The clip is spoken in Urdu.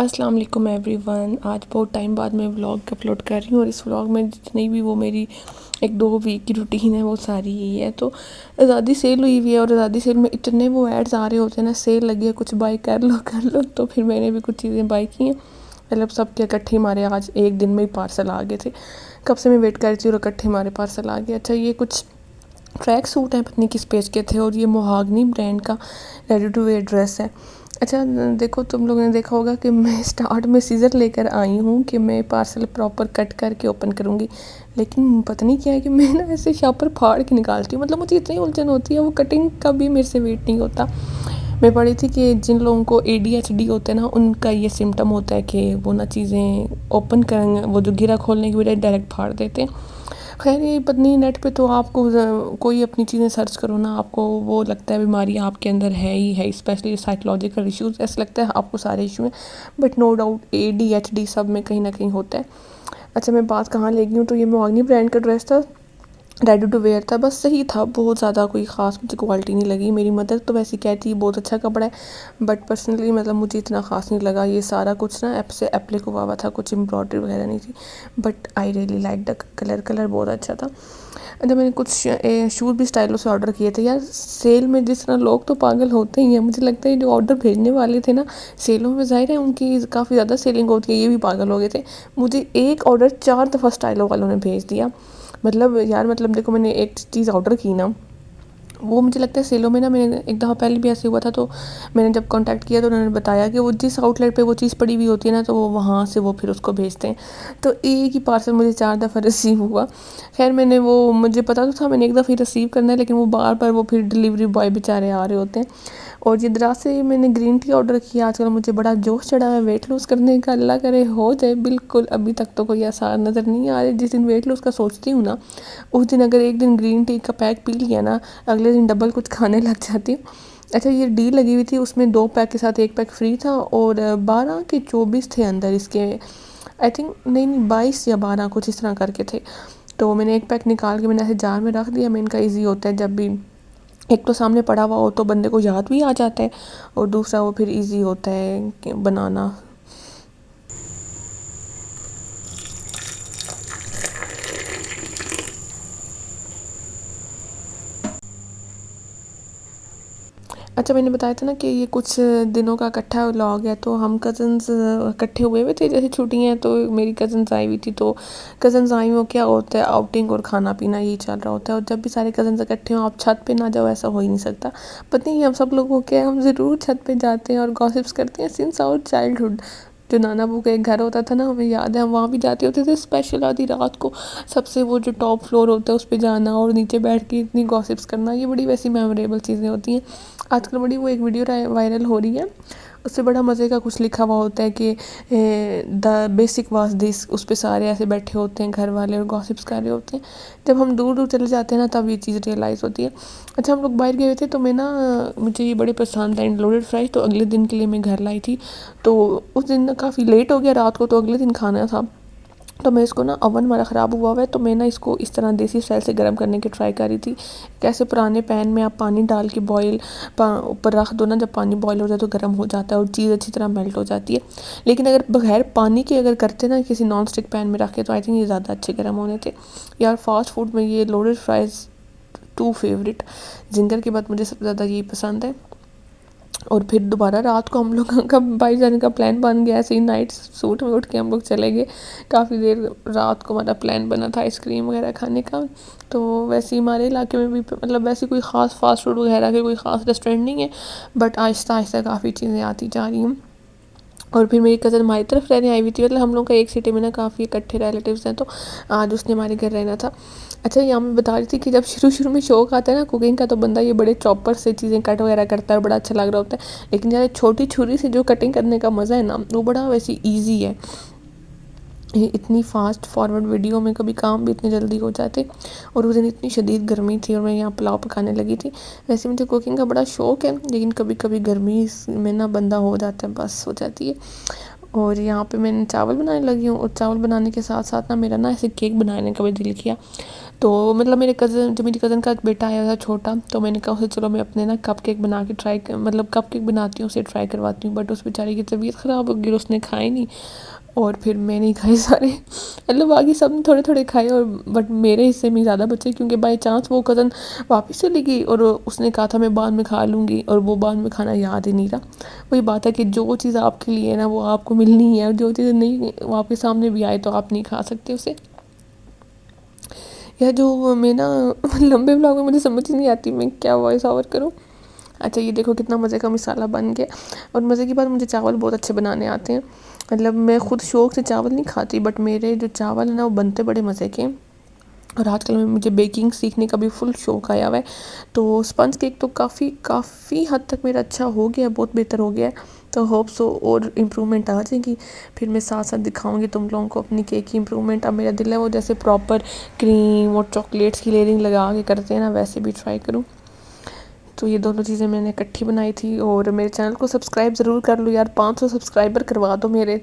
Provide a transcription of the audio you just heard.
السلام علیکم ایوری ون. آج بہت ٹائم بعد میں ولاگ اپلوڈ کر رہی ہوں، اور اس ولاگ میں جتنی بھی وہ میری 1-2 ویک کی روٹین ہے وہ ساری یہی ہے. تو آزادی سیل ہوئی ہوئی ہے، اور آزادی سیل میں اتنے وہ ایڈز آ رہے ہوتے ہیں نا، سیل لگی ہے کچھ بائی کر لو. تو پھر میں نے بھی کچھ چیزیں بائی کی ہیں. مطلب سب کے اکٹھے ہمارے آج ایک دن میں ہی پارسل آ گئے تھے. کب سے میں ویٹ کر رہی تھی اور اکٹھے ہمارے پارسل آ گئے. اچھا، یہ کچھ ٹریک سوٹ ہیں، پتہ کس پیج کے تھے، اور یہ موہاگنی برانڈ کا ریڈی ٹو ویئر ڈریس ہے. اچھا دیکھو، تم لوگوں نے دیکھا ہوگا کہ میں سٹارٹ میں سیزر لے کر آئی ہوں کہ میں پارسل پراپر کٹ کر کے اوپن کروں گی، لیکن پتہ نہیں کیا ہے کہ میں نا ایسے شاپر پھاڑ کے نکالتی ہوں. مطلب مجھے اتنی الجھن ہوتی ہے، وہ کٹنگ کا بھی میرے سے ویٹ نہیں ہوتا. میں پڑھی تھی کہ جن لوگوں کو ADHD ہوتا ہے نا، ان کا یہ سمٹم ہوتا ہے کہ وہ نہ چیزیں اوپن کریں گے، وہ جو گرا کھولنے کی بجائے ڈائریکٹ پھاڑ دیتے ہیں. خیر یہ پتنی نیٹ پہ تو آپ کو کوئی اپنی چیزیں سرچ کرو نا، آپ کو وہ لگتا ہے بیماری آپ کے اندر ہے ہی ہے، اسپیشلی سائیکولوجیکل ایشوز. ایسا لگتا ہے آپ کو سارے ایشو ہیں، بٹ نو ڈاؤٹ ADHD سب میں کہیں نہ کہیں ہوتا ہے. اچھا میں بات کہاں لے گئی ہوں، تو یہ موہاگنی برانڈ کا ڈریس تھا، ریڈی ٹو ویئر تھا. بس صحیح تھا، بہت زیادہ کوئی خاص مجھے کوالٹی نہیں لگی. میری مدر تو ویسے کہتی ہے بہت اچھا کپڑا ہے، بٹ پرسنلی مطلب مجھے اتنا خاص نہیں لگا. یہ سارا کچھ نا ایپ سے اپلیک ہوا ہوا تھا، کچھ امبرائڈری وغیرہ نہیں تھی، but I really like the colour بہت اچھا تھا. جب میں نے کچھ شوز بھی اسٹائلوں سے آرڈر کیے تھے. یار سیل میں جس طرح لوگ تو پاگل ہوتے ہی ہیں، مجھے لگتا ہے جو آرڈر بھیجنے والے تھے نا سیلوں میں، ظاہر ہے ان کی کافی زیادہ سیلنگ ہوتی ہے، یہ بھی پاگل ہو گئے تھے. مجھے ایک آرڈر 4 دفعہ اسٹائلوں والوں نے بھیج دیا. مطلب یار مطلب دیکھو، میں نے ایک چیز آرڈر کی نا، وہ مجھے لگتا ہے سیلوں میں نا، میں نے ایک دفعہ پہلے بھی ایسے ہوا تھا. تو میں نے جب کانٹیکٹ کیا تو انہوں نے بتایا کہ وہ جس آؤٹ لیٹ پہ وہ چیز پڑی ہوئی ہوتی ہے نا، تو وہ وہاں سے وہ پھر اس کو بھیجتے ہیں. تو ایک ہی پارسل مجھے 4 دفعہ ریسیو ہوا. خیر میں نے وہ، مجھے پتا تو تھا میں نے ایک دفعہ ہی ریسیو کرنا ہے، لیکن وہ بار بار وہ پھر ڈلیوری بوائے بیچارے آ رہے ہوتے ہیں. اور یہ دراز سے میں نے گرین ٹی آرڈر کیا. آج کل مجھے بڑا جوش چڑھا ہے ویٹ لوز کرنے کا، اللہ کرے ہو جائے. بالکل ابھی تک تو کوئی آثار نظر نہیں آ رہے. جس دن ویٹ لوز کا سوچتی ہوں نا، اس دن اگر ایک دن گرین ٹی کا پیک پی لیا نا، اگلے دن ڈبل کچھ کھانے لگ جاتی ہوں. اچھا یہ ڈیل لگی ہوئی تھی، اس میں 2 پیک کے ساتھ 1 پیک فری تھا، اور 12 کے 24 تھے اندر اس کے. آئی تھنک نہیں 22 یا 12 کچھ اس طرح کر کے تھے. تو میں نے 1 پیک نکال کے میں نے ایسے جار میں رکھ دیا. میں ان کا ایزی ہوتا ہے، جب بھی ایک تو سامنے پڑا ہوا ہو تو بندے کو یاد بھی آ جاتا ہے، اور دوسرا وہ پھر ایزی ہوتا ہے کہ بنانا. اچھا میں نے بتایا تھا نا کہ یہ کچھ دنوں کا اکٹھا ولاگ ہے. تو ہم کزنز اکٹھے ہوئے تھے، جیسے چھٹی ہیں تو میری کزنز آئی ہوئی تھی. تو کزنز آئی ہوئی کیا ہوتا ہے، آؤٹنگ اور کھانا پینا یہی چل رہا ہوتا ہے. اور جب بھی سارے کزنز اکٹھے ہوں، آپ چھت پہ نہ جاؤ ایسا ہو ہی نہیں سکتا. پتہ نہیں ہم سب لوگوں کے ہم ضرور چھت پہ جاتے ہیں اور گاسپس کرتے ہیں سنس آور چائلڈہڈ. جو نانا ابو کا ایک گھر ہوتا تھا نا، ہمیں یاد ہے ہم وہاں بھی جاتے ہوتے تھے اسپیشل آدھی رات کو. سب سے وہ جو ٹاپ فلور ہوتا ہے اس پہ جانا اور نیچے بیٹھ کے اتنی گاسپس کرنا، یہ بڑی ویسی میموریبل چیزیں ہوتی ہیں. آج کل بڑی وہ ایک ویڈیو وائرل ہو رہی ہے، اس سے بڑا مزے کا کچھ لکھا ہوا ہوتا ہے کہ دا بیسک واز دس. اس پہ سارے ایسے بیٹھے ہوتے ہیں گھر والے اور گاسپس کر رہے ہوتے ہیں. جب ہم دور دور چلے جاتے ہیں نا، تب یہ چیز ریئلائز ہوتی ہے. اچھا ہم لوگ باہر گئے ہوئے تھے، تو میں نا، مجھے یہ بڑے پسند ہیں لوڈڈ فرائز. تو اگلے دن کے لیے میں گھر لائی تھی. تو اس دن کافی لیٹ ہو گیا رات کو، تو اگلے دن کھانا تھا. تو میں اس کو نا، اوون ہمارا خراب ہوا ہے، تو میں نا اس کو اس طرح دیسی اسٹائل سے گرم کرنے کی ٹرائی کر رہی تھی. کیسے پرانے پین میں آپ پانی ڈال کے بوائل اوپر رکھ دو نا، جب پانی بوائل ہو جائے تو گرم ہو جاتا ہے اور چیز اچھی طرح میلٹ ہو جاتی ہے. لیکن اگر بغیر پانی کے اگر کرتے نا کسی نان اسٹک پین میں رکھ کے، تو آئی تھنک یہ زیادہ اچھے گرم ہونے تھے. یار فاسٹ فوڈ میں یہ لوڈڈ فرائز 2 فیوریٹ. زنگر کے بعد مجھے سب سے زیادہ یہی پسند ہے. اور پھر دوبارہ رات کو ہم لوگ کا باہر جانے کا پلان بن گیا. ایسے ہی نائٹ سوٹ میں اٹھ کے ہم لوگ چلے گئے. کافی دیر رات کو ہمارا پلان بنا تھا آئس کریم وغیرہ کھانے کا. تو ویسے ہی ہمارے علاقے میں بھی مطلب ویسے کوئی خاص فاسٹ فوڈ وغیرہ کے کوئی خاص ریسٹورینٹ نہیں ہے، بٹ آہستہ آہستہ کافی چیزیں آتی جا رہی ہیں. اور پھر میری کزن ہماری طرف رہنے آئی ہوئی تھی. مطلب ہم لوگ کا ایک سٹی میں نا کافی اکٹھے ریلیٹیوز ہیں، تو آج اس نے ہمارے گھر رہنا تھا. اچھا یہاں میں بتا رہی تھی کہ جب شروع میں شوق آتا ہے نا کوکنگ کا، تو بندہ یہ بڑے چاپر سے چیزیں کٹ وغیرہ کرتا ہے اور بڑا اچھا لگ رہا ہوتا ہے. لیکن یار چھوٹی چھری سے جو کٹنگ کرنے کا مزہ ہے نا، وہ بڑا ویسے ایزی ہے. یہ اتنی فاسٹ فارورڈ ویڈیو میں کبھی کام بھی اتنی جلدی ہو جاتے. اور اس دن اتنی شدید گرمی تھی اور میں یہاں پلاؤ پکانے لگی تھی. ویسے مجھے کوکنگ کا بڑا شوق ہے، لیکن کبھی کبھی گرمی میں نا بندہ ہو جاتا ہے، بس ہو جاتی ہے. اور یہاں پہ میں نے چاول بنانے لگی ہوں، اور چاول بنانے کے ساتھ ساتھ نا میرا نا ایسے کیک بنانے کا بھی دل کیا. تو مطلب میرے کزن جو میری کزن کا بیٹا آیا تھا چھوٹا، تو میں نے کہا اسے چلو میں اپنے نا کپ کیک بنا کے مطلب کپ کیک بناتی ہوں، اسے ٹرائی کرواتی ہوں، بٹ اس بیچارے کی طبیعت خراب ہو گئی اور اس نے کھائے نہیں، اور پھر میں نہیں کھائے سارے، مطلب باقی سب نے تھوڑے تھوڑے کھائے، اور بٹ میرے حصے میں زیادہ بچے، کیونکہ بائی چانس وہ کزن واپس چلی گئی اور اس نے کہا تھا میں بعد میں کھا لوں گی، اور وہ بعد میں کھانا یاد ہی نہیں رہا۔ وہی بات ہے کہ جو چیز آپ کے لیے ہے نا وہ آپ کو ملنی ہے، اور جو چیز نہیں وہ آپ کے سامنے بھی آئے تو آپ نہیں کھا سکتے اسے۔ یا جو میں نا لمبے بلاگ میں مجھے سمجھ ہی نہیں آتی میں کیا وائس اوور کروں۔ اچھا یہ دیکھو کتنا مزے کا مسالہ بن گیا، اور مزے کی بات مجھے چاول بہت اچھے بنانے آتے ہیں، مطلب میں خود شوق سے چاول نہیں کھاتی، بٹ میرے جو چاول ہیں نا وہ بنتے بڑے مزے کے ہیں۔ اور آج کل میں مجھے بیکنگ سیکھنے کا بھی فل شوق آیا ہوا ہے، تو اسپنج کیک تو کافی حد تک میرا اچھا ہو گیا ہے، بہت بہتر ہو گیا ہے، تو ہوپ سو اور امپرومنٹ آ جائے گی، پھر میں ساتھ ساتھ دکھاؤں گی تم لوگوں کو اپنی کیک کی امپرومنٹ۔ اب میرا دل ہے وہ جیسے پراپر کریم اور چاکلیٹس کی لیئرنگ لگا کے کرتے ہیں نا ویسے بھی ٹرائی کروں۔ تو یہ دونوں چیزیں میں نے اکٹھی بنائی تھی، اور میرے چینل کو سبسکرائب ضرور کر لو یار، 500 سبسکرائبر کروا دو میرے،